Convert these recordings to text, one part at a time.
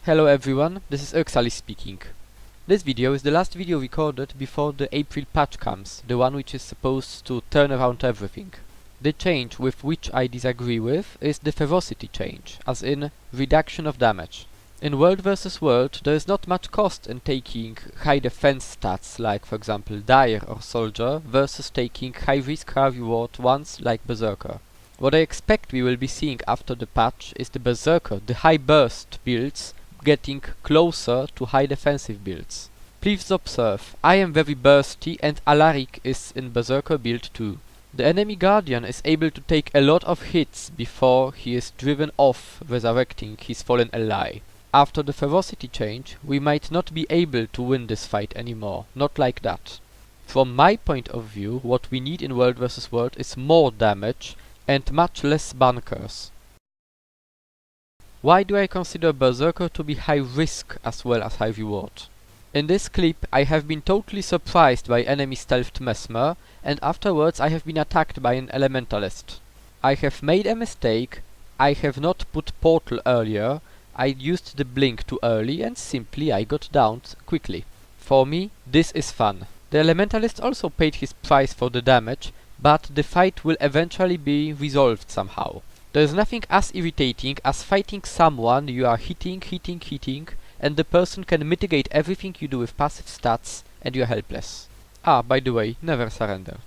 Hello everyone, this is Gw2 speaking. This video is the last video recorded before the April patch comes, the one which is supposed to turn around everything. The change with which I disagree with is the Ferocity change, as in reduction of damage. In World vs World there is not much cost in taking high defense stats like for example Dire or Soldier versus taking high risk high reward ones like Berserker. What I expect we will be seeing after the patch is the Berserker, the high burst builds, getting closer to high defensive builds. Please observe, I am very bursty and Alaric is in Berserker build too. The enemy Guardian is able to take a lot of hits before he is driven off, resurrecting his fallen ally. After the Ferocity change, we might not be able to win this fight anymore, not like that. From my point of view, what we need in World vs World is more damage and much less bunkers. Why do I consider Berserker to be high risk as well as high reward? In this clip I have been totally surprised by enemy stealthed Mesmer, and afterwards I have been attacked by an Elementalist. I have made a mistake, I have not put Portal earlier, I used the blink too early and simply I got downed quickly. For me, this is fun. The Elementalist also paid his price for the damage, but the fight will eventually be resolved somehow. There is nothing as irritating as fighting someone you are hitting, and the person can mitigate everything you do with passive stats and you are helpless. Ah, by the way, never surrender.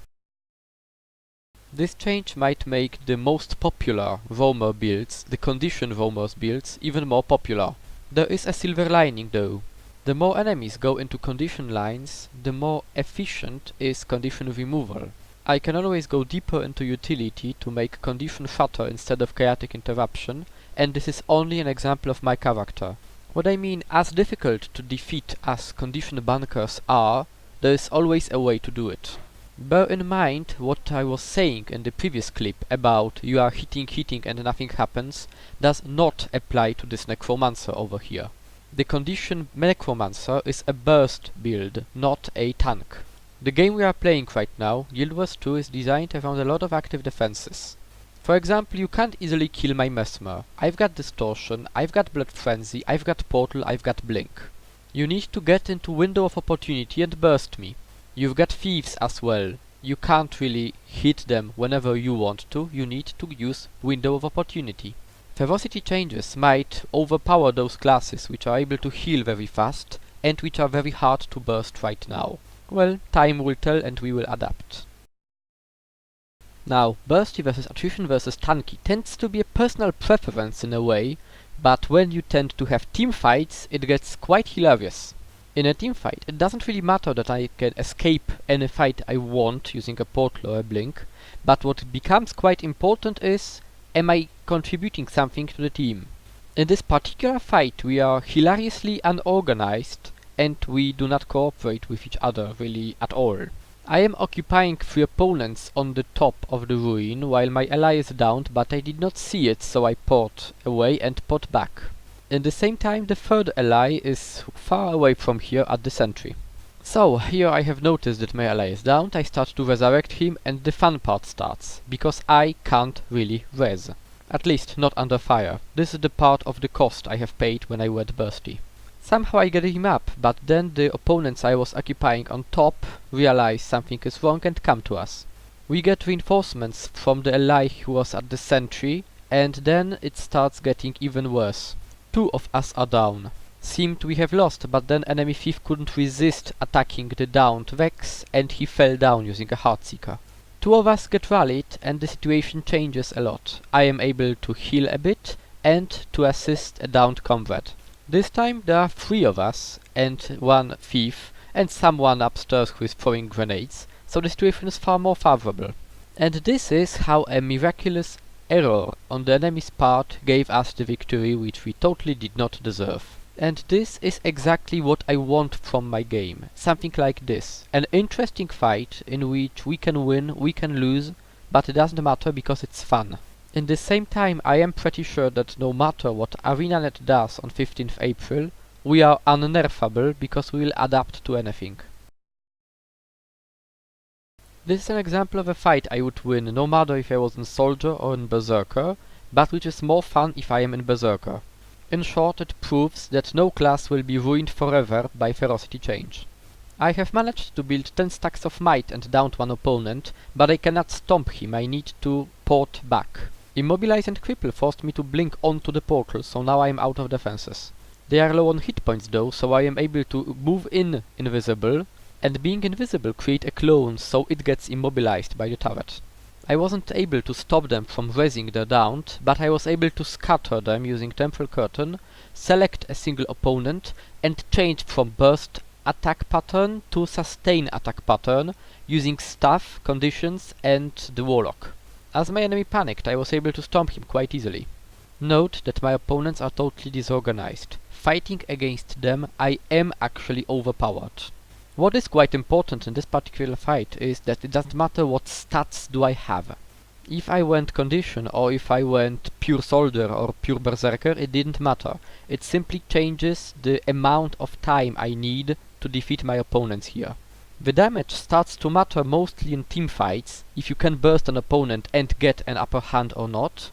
This change might make the most popular roamer builds, the condition roamers builds, even more popular. There is a silver lining though. The more enemies go into condition lines, the more efficient is condition removal. I can always go deeper into utility to make condition shutter instead of chaotic interruption, and this is only an example of my character. What I mean, as difficult to defeat as condition bunkers are, there is always a way to do it. Bear in mind what I was saying in the previous clip about you are hitting and nothing happens does not apply to this Necromancer over here. The condition Necromancer is a burst build, not a tank. The game we are playing right now, Gw2, is designed around a lot of active defenses. For example, you can't easily kill my Mesmer. I've got Distortion, I've got Blood Frenzy, I've got Portal, I've got Blink. You need to get into window of opportunity and burst me. You've got Thieves as well. You can't really hit them whenever you want to, you need to use window of opportunity. Ferocity changes might overpower those classes which are able to heal very fast and which are very hard to burst right now. Well, time will tell and we will adapt. Now, bursty versus attrition versus tanky tends to be a personal preference in a way, but when you tend to have team fights, it gets quite hilarious. In a team fight, it doesn't really matter that I can escape any fight I want using a portal or a blink, but what becomes quite important is, am I contributing something to the team? In this particular fight, we are hilariously unorganized, and we do not cooperate with each other really at all. I am occupying 3 opponents on the top of the ruin while my ally is downed, but I did not see it, so I port away and port back. In the same time, the third ally is far away from here at the sentry. So, here I have noticed that my ally is downed, I start to resurrect him and the fun part starts, because I can't really res. At least not under fire. This is the part of the cost I have paid when I went bursty. Somehow I get him up, but then the opponents I was occupying on top realize something is wrong and come to us. We get reinforcements from the ally who was at the sentry, and then it starts getting even worse. 2 of us are down. Seemed we have lost, but then enemy thief couldn't resist attacking the downed Vex, and he fell down using a Heartseeker. 2 of us get rallied, and the situation changes a lot. I am able to heal a bit, and to assist a downed comrade. This time there are 3 of us, and 1 thief, and someone upstairs who is throwing grenades, so the situation is far more favorable. And this is how a miraculous error on the enemy's part gave us the victory which we totally did not deserve. And this is exactly what I want from my game. Something like this. An interesting fight in which we can win, we can lose, but it doesn't matter because it's fun. In the same time, I am pretty sure that no matter what ArenaNet does on 15th April, we are unnerfable because we will adapt to anything. This is an example of a fight I would win no matter if I was in Soldier or in Berserker, but which is more fun if I am in Berserker. In short, it proves that no class will be ruined forever by Ferocity change. I have managed to build 10 stacks of might and downed one opponent, but I cannot stomp him, I need to port back. Immobilize and cripple forced me to blink onto the portal, so now I am out of defenses. They are low on hit points though, so I am able to move in invisible, and being invisible create a clone so it gets immobilized by the turret. I wasn't able to stop them from raising the downed, but I was able to scatter them using Temporal Curtain, select a single opponent, and change from burst attack pattern to sustain attack pattern using staff, conditions, and the warlock. As my enemy panicked, I was able to stomp him quite easily. Note that my opponents are totally disorganized. Fighting against them, I am actually overpowered. What is quite important in this particular fight is that it doesn't matter what stats do I have. If I went condition or if I went pure soldier or pure berserker, it didn't matter. It simply changes the amount of time I need to defeat my opponents here. The damage starts to matter mostly in team fights, if you can burst an opponent and get an upper hand or not,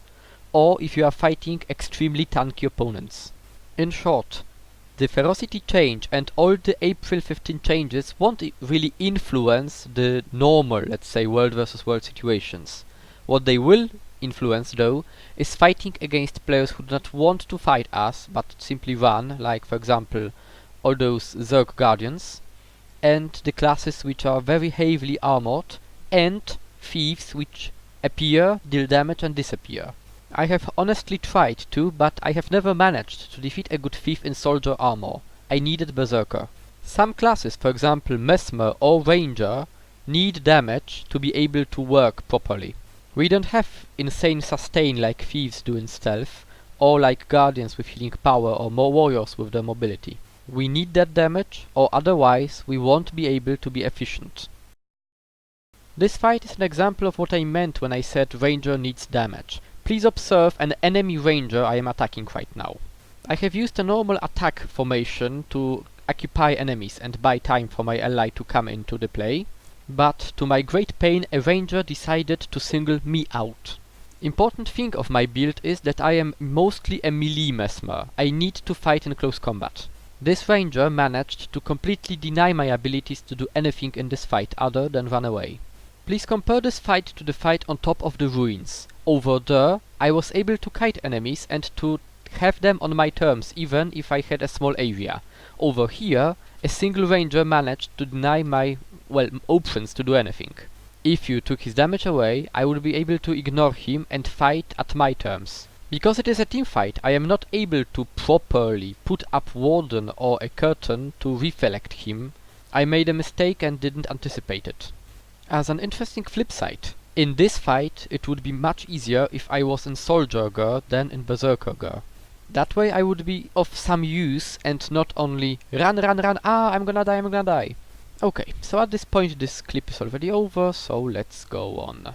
or if you are fighting extremely tanky opponents. In short, the Ferocity change and all the April 15 changes won't really influence the normal, let's say, world versus world situations. What they will influence though is fighting against players who do not want to fight us but simply run, like for example all those Zerg Guardians, and the classes which are very heavily armored, and thieves which appear, deal damage and disappear. I have honestly tried to, but I have never managed to defeat a good thief in soldier armor. I needed berserker. Some classes, for example Mesmer or Ranger, need damage to be able to work properly. We don't have insane sustain like thieves do in stealth, or like guardians with healing power or more warriors with their mobility. We need that damage, or otherwise we won't be able to be efficient. This fight is an example of what I meant when I said Ranger needs damage. Please observe an enemy Ranger I am attacking right now. I have used a normal attack formation to occupy enemies and buy time for my ally to come into the play, but to my great pain a Ranger decided to single me out. Important thing of my build is that I am mostly a melee Mesmer. I need to fight in close combat. This Ranger managed to completely deny my abilities to do anything in this fight other than run away. Please compare this fight to the fight on top of the ruins. Over there, I was able to kite enemies and to have them on my terms even if I had a small area. Over here, a single Ranger managed to deny my, options to do anything. If you took his damage away, I would be able to ignore him and fight at my terms. Because it is a team fight, I am not able to properly put up Warden or a curtain to reflect him. I made a mistake and didn't anticipate it. As an interesting flip side, in this fight it would be much easier if I was in Soldier Gw than in Berserker Gw. That way I would be of some use and not only run, I'm gonna die. Okay, so at this point this clip is already over, so let's go on.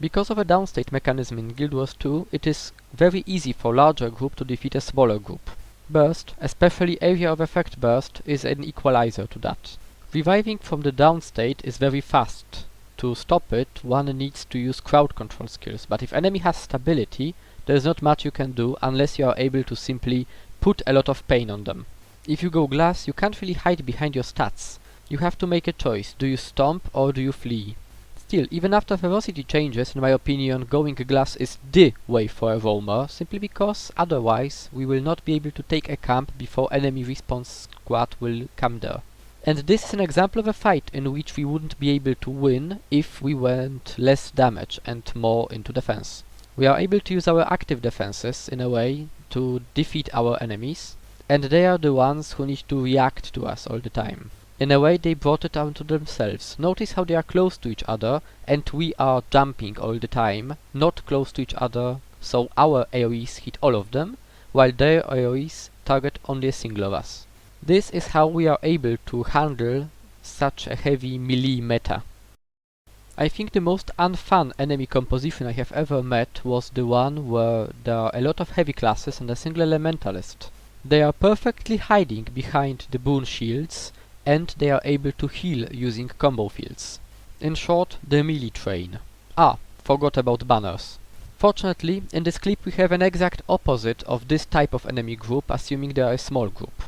Because of a downstate mechanism in Gw2, it is very easy for larger group to defeat a smaller group. Burst, especially area of effect burst, is an equalizer to that. Reviving from the downstate is very fast. To stop it, one needs to use crowd control skills, but if enemy has stability, there is not much you can do unless you are able to simply put a lot of pain on them. If you go glass, you can't really hide behind your stats. You have to make a choice, do you stomp or do you flee? Still, even after Ferocity changes, in my opinion, going glass is the way for a roamer, simply because otherwise we will not be able to take a camp before enemy response squad will come there. And this is an example of a fight in which we wouldn't be able to win if we went less damage and more into defense. We are able to use our active defenses in a way to defeat our enemies, and they are the ones who need to react to us all the time. In a way they brought it down to themselves. Notice how they are close to each other and we are jumping all the time, not close to each other, so our AoEs hit all of them, while their AoEs target only a single of us. This is how we are able to handle such a heavy melee meta. I think the most unfun enemy composition I have ever met was the one where there are a lot of heavy classes and a single elementalist. They are perfectly hiding behind the boon shields, and they are able to heal using combo fields. In short, the melee train. Ah, forgot about banners. Fortunately, in this clip we have an exact opposite of this type of enemy group, assuming they are a small group.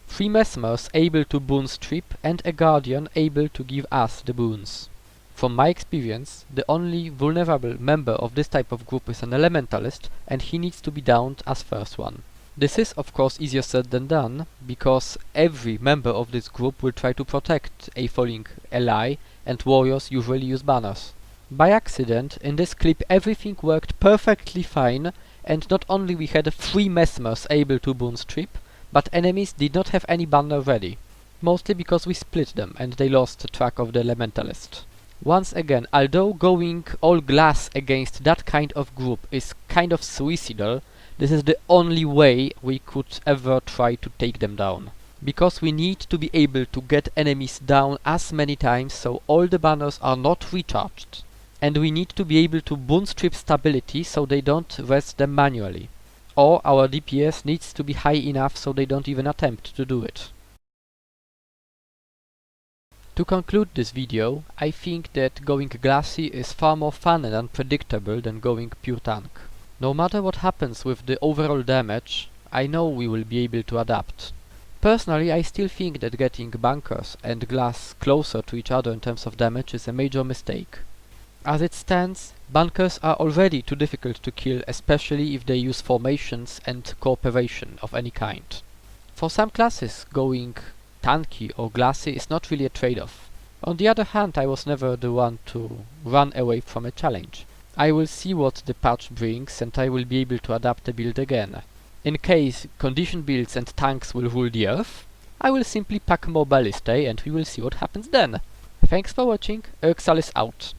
3 Mesmers able to boon strip and a Guardian able to give us the boons. From my experience, the only vulnerable member of this type of group is an Elementalist, and he needs to be downed as first one. This is of course easier said than done, because every member of this group will try to protect a falling ally, and warriors usually use banners. By accident, in this clip everything worked perfectly fine, and not only we had 3 Mesmers able to boon strip, but enemies did not have any banner ready. Mostly because we split them and they lost track of the Elementalist. Once again, although going all glass against that kind of group is kind of suicidal, this is the only way we could ever try to take them down. Because we need to be able to get enemies down as many times so all the banners are not recharged. And we need to be able to boon strip stability so they don't rest them manually. Or our DPS needs to be high enough so they don't even attempt to do it. To conclude this video, I think that going glassy is far more fun and unpredictable than going pure tank. No matter what happens with the overall damage, I know we will be able to adapt. Personally, I still think that getting bunkers and glass closer to each other in terms of damage is a major mistake. As it stands, bunkers are already too difficult to kill, especially if they use formations and cooperation of any kind. For some classes, going tanky or glassy is not really a trade-off. On the other hand, I was never the one to run away from a challenge. I will see what the patch brings and I will be able to adapt the build again. In case condition builds and tanks will rule the earth, I will simply pack more ballistae and we will see what happens then. Thanks for watching, Urxal is out.